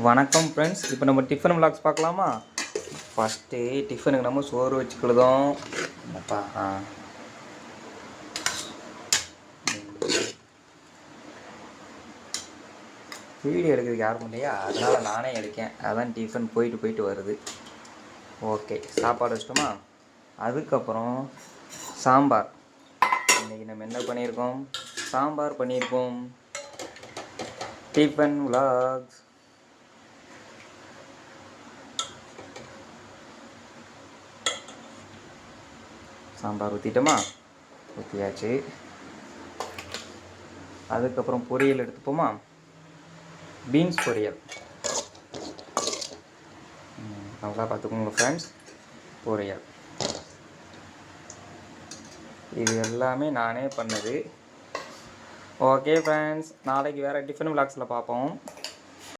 வணக்கம் ஃப்ரெண்ட்ஸ். இப்போ நம்ம டிஃபன் விலாக்ஸ் பார்க்கலாமா? ஃபஸ்ட்டு டிஃபனுக்கு நம்ம சோறு வச்சுக்கிடுதோம். அப்பா வீடியோ எடுக்கிறதுக்கு யாரும் இல்லையா, அதனால் நானே எடுக்கேன். அதான் டிஃபன் போயிட்டு வருது. ஓகே, சாப்பாடு வச்சிட்டோமா? அதுக்கப்புறம் சாம்பார். இன்றைக்கி நம்ம என்ன பண்ணியிருக்கோம்? சாம்பார் பண்ணியிருக்கோம். டிஃபன் விலாக்ஸ். சாம்பார் ஊற்றிட்டோமா? ஊற்றியாச்சு. அதுக்கப்புறம் பொரியல் எடுத்துப்போமா? பீன்ஸ் பொரியல். நல்லா பார்த்துக்கோங்க ஃப்ரெண்ட்ஸ். பொரியல் இது எல்லாமே நானே பண்ணது. ஓகே ஃப்ரெண்ட்ஸ், நாளைக்கு வேறு டிஃபன் விலாக்ஸில் பார்ப்போம்.